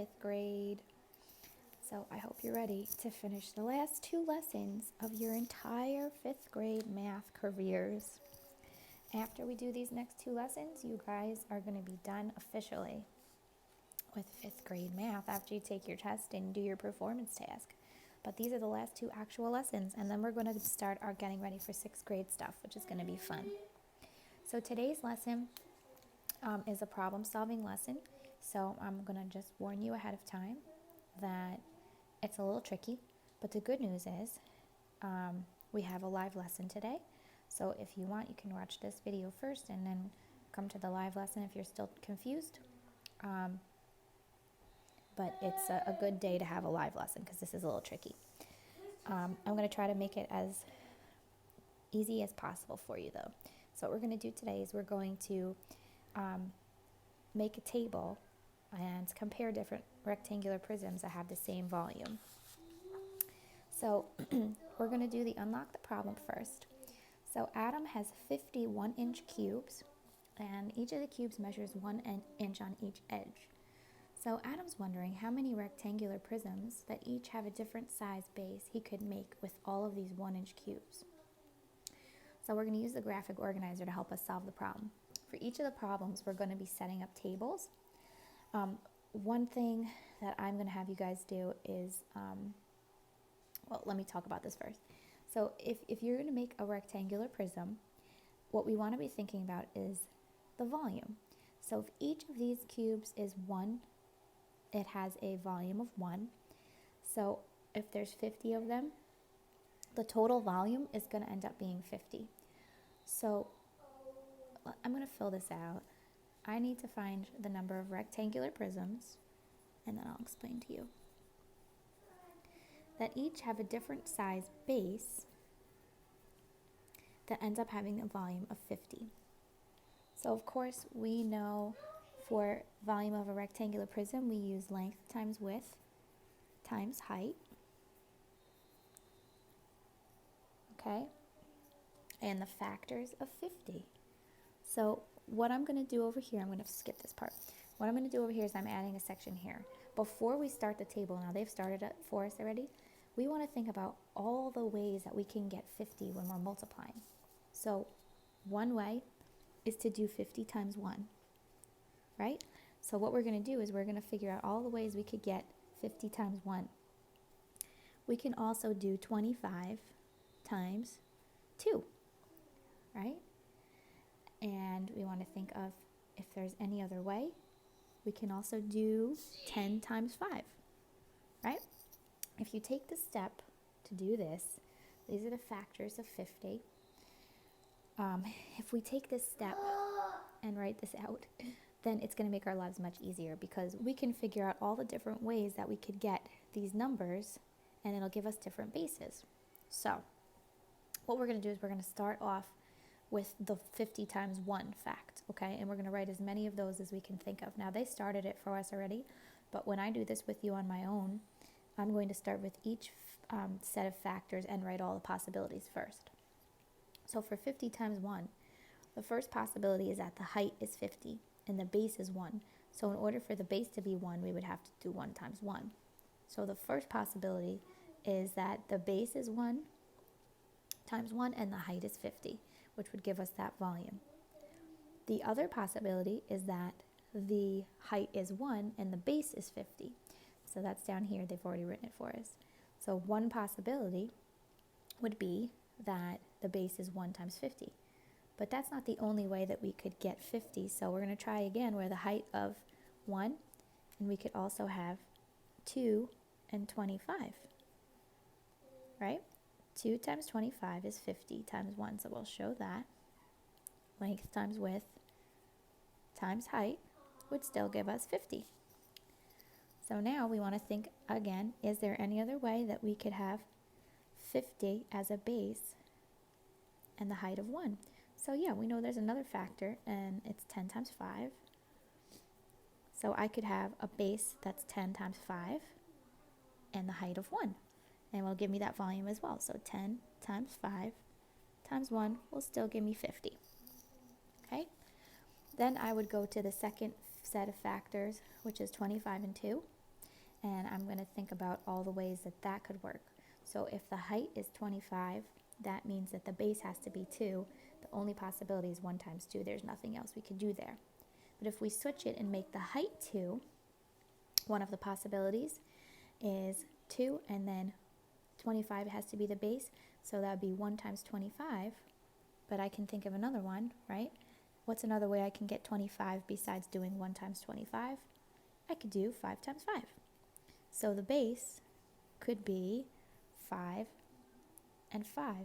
5th grade. So I hope you're ready to finish the last 2 lessons of your entire 5th grade math careers. After we do these next 2 lessons, you guys are going to be done officially with 5th grade math after you take your test and do your performance task. But these are the last 2 actual lessons, and then we're going to start our getting ready for 6th grade stuff, which is going to be fun. So today's lesson is a problem-solving lesson. So I'm going to just warn you ahead of time that it's a little tricky, but the good news is we have a live lesson today. So if you want, you can watch this video first and then come to the live lesson if you're still confused. But it's a good day to have a live lesson because this is a little tricky. I'm going to try to make it as easy as possible for you though. So what we're going to do today is we're going to make a table and compare different rectangular prisms that have the same volume. So we're going to do the unlock the problem first. So Adam has 50 1-inch cubes, and each of the cubes measures 1 inch on each edge. So Adam's wondering how many rectangular prisms that each have a different size base he could make with all of these 1-inch cubes. So we're going to use the graphic organizer to help us solve the problem. For each of the problems, we're going to be setting up tables. One thing that I'm going to have you guys do is, well, let me talk about this first. So if you're going to make a rectangular prism, what we want to be thinking about is the volume. So if each of these cubes is 1, it has a volume of 1. So if there's 50 of them, the total volume is going to end up being 50. So I'm going to fill this out. I need to find the number of rectangular prisms, and then I'll explain to you. That each have a different size base that ends up having a volume of 50. So of course we know for volume of a rectangular prism we use length times width times height. Okay? And the factors of 50. So what I'm going to do over here, I'm going to skip this part. What I'm going to do over here is I'm adding a section here. Before we start the table, now they've started it for us already, we want to think about all the ways that we can get 50 when we're multiplying. So one way is to do 50 times 1, right? So what we're going to do is we're going to figure out all the ways we could get 50 times 1. We can also do 25 times 2, right? And we want to think of if there's any other way. We can also do 10 times 5, right? If you take the step to do this, these are the factors of 50. If we take this step and write this out, then it's going to make our lives much easier because we can figure out all the different ways that we could get these numbers, and it'll give us different bases. So what we're going to do is we're going to start off with the 50 times 1 fact, okay? And we're going to write as many of those as we can think of. Now, they started it for us already, but when I do this with you on my own, I'm going to start with each set of factors and write all the possibilities first. So for 50 times 1, the first possibility is that the height is 50 and the base is 1. So in order for the base to be 1, we would have to do 1 times 1. So the first possibility is that the base is 1 times 1 and the height is 50, which would give us that volume. The other possibility is that the height is 1 and the base is 50. So that's down here, they've already written it for us. So one possibility would be that the base is 1 times 50. But that's not the only way that we could get 50. So we're going to try again where the height of 1, and we could also have 2 and 25, right? 2 times 25 is 50 times 1, so we'll show that. Length times width times height would still give us 50. So now we want to think again, is there any other way that we could have 50 as a base and the height of 1? So yeah, we know there's another factor, and it's 10 times 5. So I could have a base that's 10 times 5 and the height of 1. And will give me that volume as well. So 10 times 5 times 1 will still give me 50. Okay? Then I would go to the second set of factors, which is 25 and 2. and I'm going to think about all the ways that that could work. So if the height is 25, that means that the base has to be 2. The only possibility is 1 times 2. There's nothing else we could do there. But if we switch it and make the height 2, one of the possibilities is 2, and then 25 has to be the base, so that would be 1 times 25. But I can think of another one, right? What's another way I can get 25 besides doing 1 times 25? I could do 5 times 5. So the base could be 5 and 5.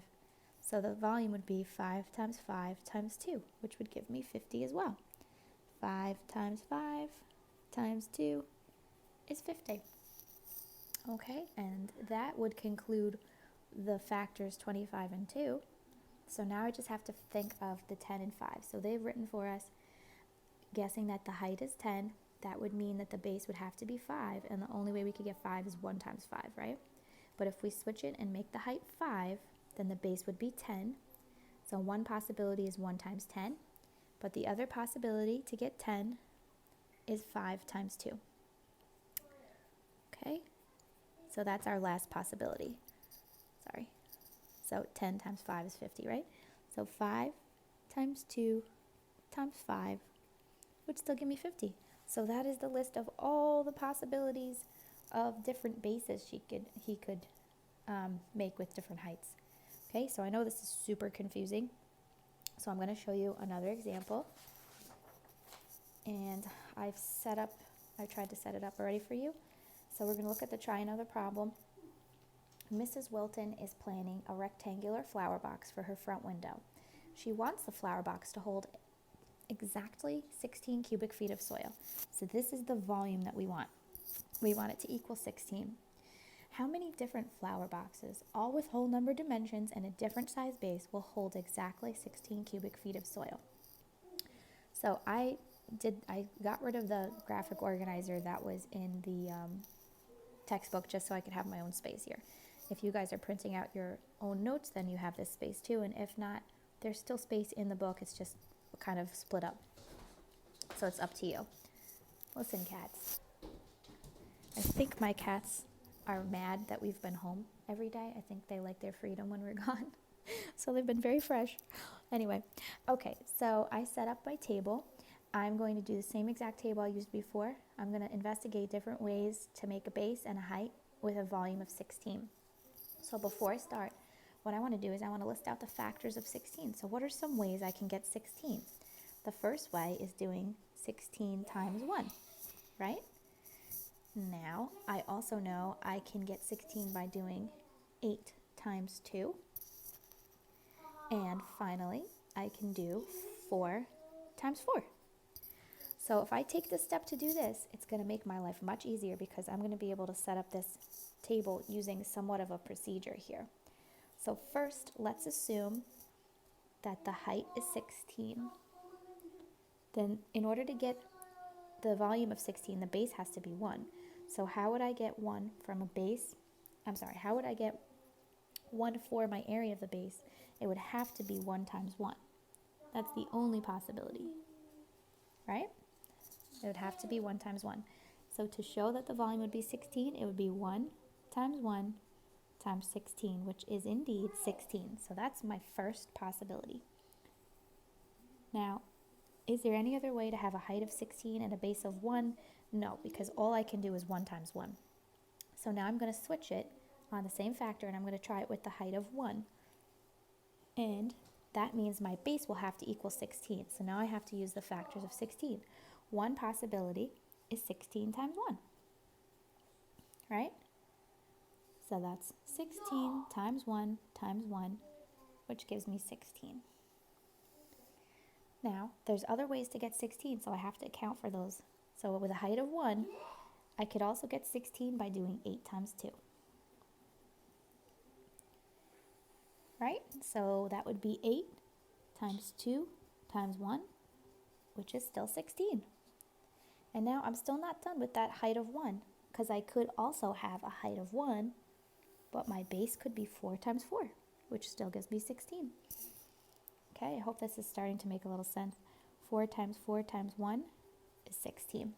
So the volume would be 5 times 5 times 2, which would give me 50 as well. 5 times 5 times 2 is 50. Okay, and that would conclude the factors 25 and 2. So now I just have to think of the 10 and 5. So they've written for us, guessing that the height is 10. That would mean that the base would have to be 5, and the only way we could get 5 is 1 times 5, right? But if we switch it and make the height 5, then the base would be 10. So one possibility is 1 times 10, but the other possibility to get 10 is 5 times 2. Okay, so that's our last possibility. Sorry. So 10 times 5 is 50, right? So 5 times 2 times 5 would still give me 50. So that is the list of all the possibilities of different bases he could make with different heights. Okay, so I know this is super confusing. So I'm going to show you another example. And I've tried to set it up already for you. So we're going to look at the try another problem. Mrs. Wilton is planning a rectangular flower box for her front window. She wants the flower box to hold exactly 16 cubic feet of soil. So this is the volume that we want. We want it to equal 16. How many different flower boxes, all with whole number dimensions and a different size base, will hold exactly 16 cubic feet of soil? So I got rid of the graphic organizer that was in the textbook just so I could have my own space here. If you guys are printing out your own notes, then you have this space too, and if not, there's still space in the book. It's just kind of split up. So it's up to you. Listen, cats. I think my cats are mad that we've been home every day. I think they like their freedom when we're gone. So they've been very fresh. Anyway, okay, so I set up my table. I'm going to do the same exact table I used before. I'm going to investigate different ways to make a base and a height with a volume of 16. So before I start, what I want to do is I want to list out the factors of 16. So what are some ways I can get 16? The first way is doing 16 times 1, right? Now, I also know I can get 16 by doing 8 times 2. And finally, I can do 4 times 4. So if I take this step to do this, it's going to make my life much easier because I'm going to be able to set up this table using somewhat of a procedure here. So first, let's assume that the height is 16. Then in order to get the volume of 16, the base has to be 1. So how would I get 1 from a base? How would I get 1 for my area of the base? It would have to be 1 times 1. That's the only possibility, right? It would have to be 1 times 1. So to show that the volume would be 16, it would be 1 times 1 times 16, which is indeed 16. So that's my first possibility. Now, is there any other way to have a height of 16 and a base of 1? No, because all I can do is 1 times 1. So now I'm going to switch it on the same factor, and I'm going to try it with the height of 1. And that means my base will have to equal 16. So now I have to use the factors of 16. One possibility is 16 times 1, right? So that's 16 times 1 times 1, which gives me 16. Now, there's other ways to get 16, so I have to account for those. So with a height of 1, I could also get 16 by doing 8 times 2. Right? So that would be 8 times 2 times 1, which is still 16. And now I'm still not done with that height of 1, because I could also have a height of 1, but my base could be 4 times 4, which still gives me 16. Okay, I hope this is starting to make a little sense. 4 times 4 times 1 is 16.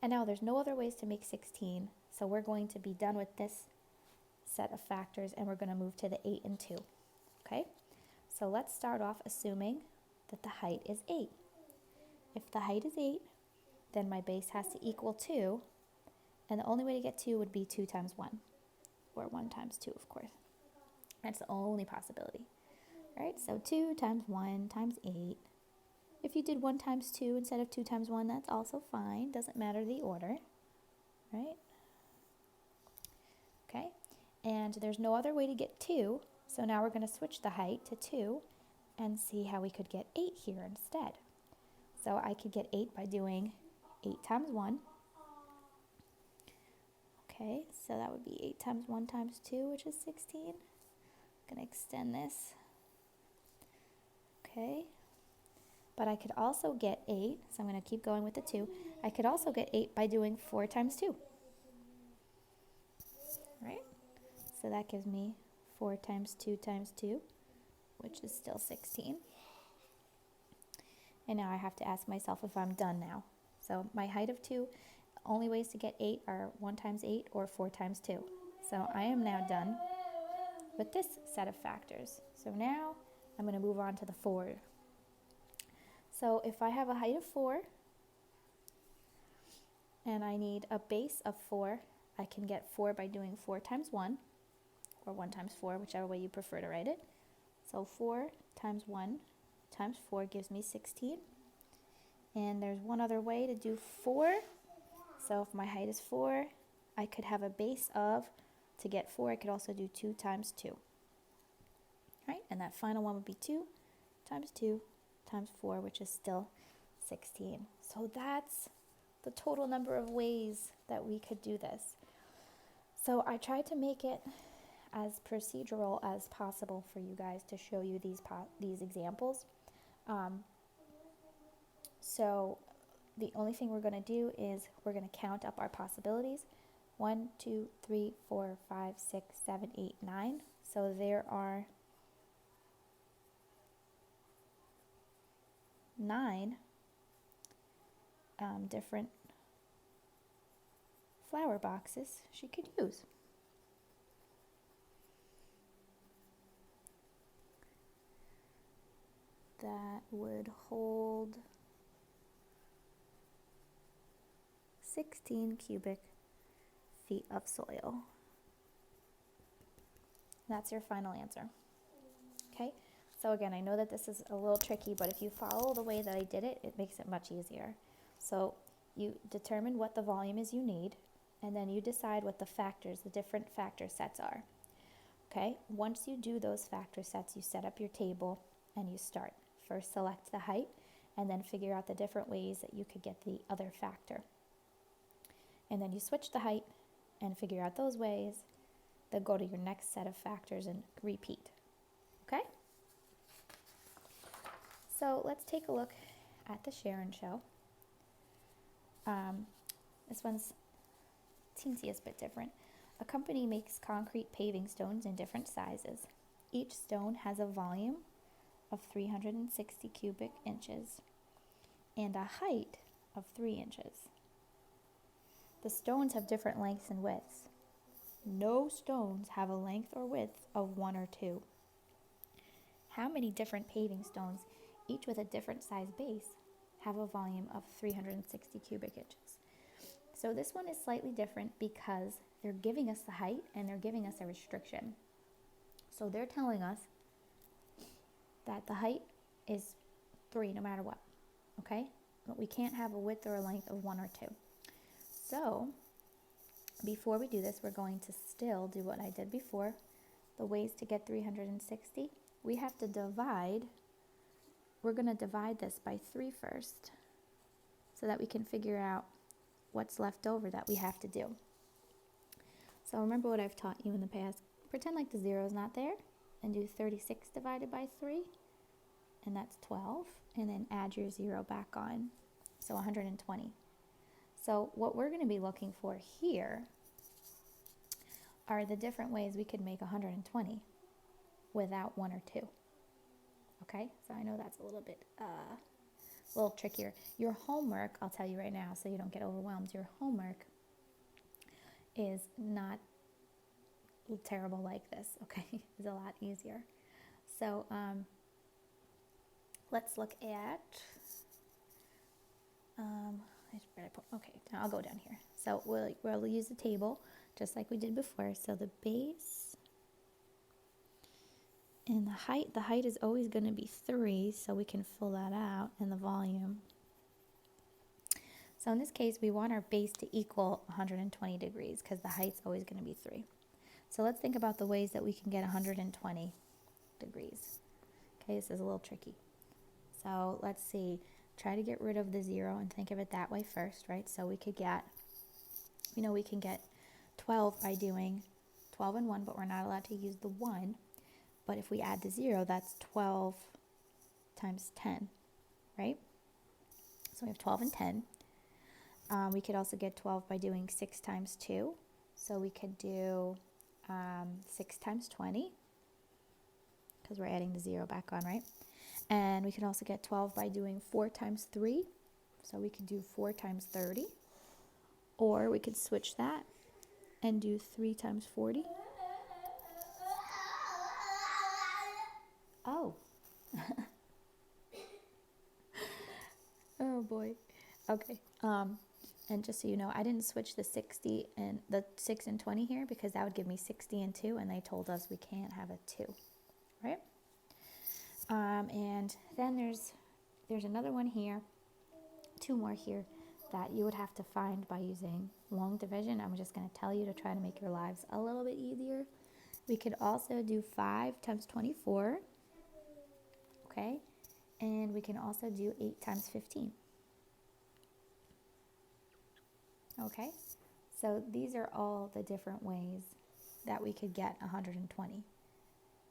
And now there's no other ways to make 16, so we're going to be done with this set of factors and we're going to move to the 8 and 2. Okay? So let's start off assuming that the height is 8. If the height is 8, then my base has to equal 2, and the only way to get 2 would be 2 times 1, or 1 times 2, of course. That's the only possibility. All right, so 2 times 1 times 8. If you did 1 times 2 instead of 2 times 1, that's also fine. Doesn't matter the order, right? Okay, and there's no other way to get 2, so now we're going to switch the height to 2 and see how we could get 8 here instead. So I could get 8 by doing 8 times 1. Okay, so that would be 8 times 1 times 2, which is 16. I'm going to extend this. Okay. But I could also get 8, so I'm going to keep going with the 2. I could also get 8 by doing 4 times 2. Right? So that gives me 4 times 2 times 2, which is still 16. And now I have to ask myself if I'm done now. So my height of 2, only ways to get 8 are 1 times 8 or 4 times 2. So I am now done with this set of factors. So now I'm going to move on to the 4. So if I have a height of 4 and I need a base of 4, I can get 4 by doing 4 times 1, or 1 times 4, whichever way you prefer to write it. So 4 times 1 times 4 gives me 16. And there's one other way to do 4. So if my height is 4, I could have a base of, to get 4, I could also do 2 times 2. Right? And that final one would be 2 times 2 times 4, which is still 16. So that's the total number of ways that we could do this. So I tried to make it as procedural as possible for you guys to show you these examples. So the only thing we're going to do is we're going to count up our possibilities. 1, 2, 3, 4, 5, 6, 7, 8, 9. So there are 9 different flower boxes she could use. That would hold 16 cubic feet of soil. That's your final answer. Okay? So again, I know that this is a little tricky, but if you follow the way that I did it, it makes it much easier. So you determine what the volume is you need, and then you decide what the factors, the different factor sets are. Okay? Once you do those factor sets, you set up your table and you start. First select the height, and then figure out the different ways that you could get the other factor. And then you switch the height and figure out those ways, then go to your next set of factors and repeat. Okay? So let's take a look at the Sharon show. This one's teensiest bit different. A company makes concrete paving stones in different sizes. Each stone has a volume of 360 cubic inches and a height of 3 inches. The stones have different lengths and widths. No stones have a length or width of 1 or 2. How many different paving stones, each with a different size base, have a volume of 360 cubic inches? So this one is slightly different because they're giving us the height and they're giving us a restriction. So they're telling us that the height is 3 no matter what, okay? But we can't have a width or a length of 1 or 2. So before we do this, we're going to still do what I did before. The ways to get 360, we have to divide. We're going to divide this by 3 first so that we can figure out what's left over that we have to do. So remember what I've taught you in the past. Pretend like the 0 is not there and do 36 divided by 3, and that's 12, and then add your 0 back on, so 120. So what we're going to be looking for here are the different ways we could make 120 without 1 or 2. Okay, so I know that's a little bit a little trickier. Your homework, I'll tell you right now so you don't get overwhelmed, your homework is not terrible like this, okay? It's a lot easier. So let's look at, okay, now I'll go down here. So we'll use the table just like we did before. So the base and the height is always going to be 3, so we can fill that out, and the volume. So in this case, we want our base to equal 120 degrees because the height's always going to be 3. So let's think about the ways that we can get 120 degrees. Okay, this is a little tricky. So let's see, try to get rid of the 0 and think of it that way first, right? So we could get, we can get 12 by doing 12 and 1, but we're not allowed to use the 1. But if we add the 0, that's 12 times 10, right? So we have 12 and 10. We could also get 12 by doing 6 times 2. So we could do 6 times 20, because we're adding the 0 back on, right? And we can also get 12 by doing 4 times 3. So we could do 4 times 30. Or we could switch that and do 3 times 40. Oh. Oh boy. Okay. And just so you know, I didn't switch the 60 and the 6 and 20 here because that would give me 60 and 2, and they told us we can't have a 2, right? And then there's another one here, 2 more here that you would have to find by using long division. I'm just going to tell you to try to make your lives a little bit easier. We could also do 5 times 24, okay? And we can also do 8 times 15. Okay, so these are all the different ways that we could get 120.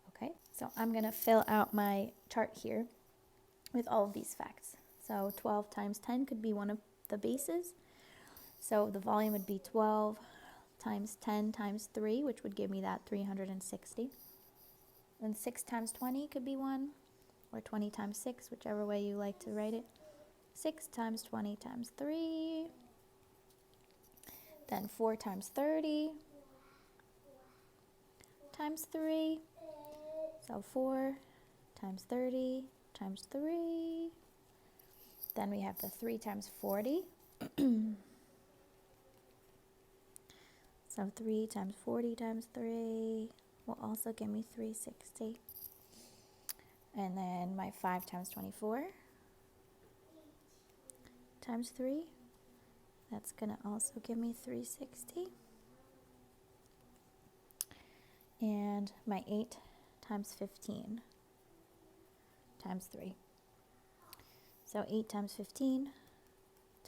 Okay, so I'm going to fill out my chart here with all of these facts. So 12 times 10 could be one of the bases. So the volume would be 12 times 10 times 3, which would give me that 360. And 6 times 20 could be one, or 20 times 6, whichever way you like to write it. 6 times 20 times 3. Then 4 times 30 times 3. So 4 times 30 times 3. Then we have the 3 times 40. So 3 times 40 times 3 will also give me 360. And then my 5 times 24 times 3. That's going to also give me 360. And my 8 times 15 times 3. So 8 times 15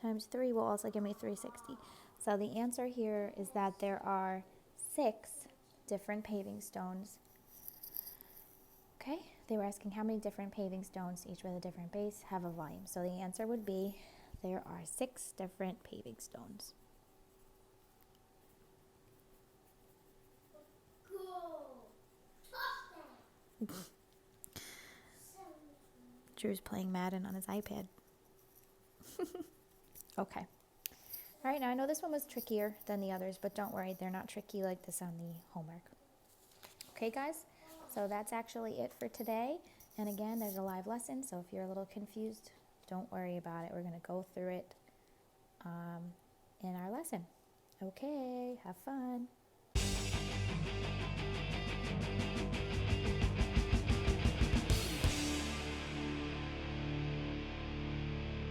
times 3 will also give me 360. So the answer here is that there are 6 different paving stones. Okay, they were asking how many different paving stones, each with a different base, have a volume. So the answer would be there are 6 different paving stones. Drew's playing Madden on his iPad. Okay. All right, now I know this one was trickier than the others, but don't worry, they're not tricky like this on the homework. Okay, guys? So that's actually it for today. And again, there's a live lesson, so if you're a little confused, don't worry about it. We're going to go through it in our lesson. Okay, have fun.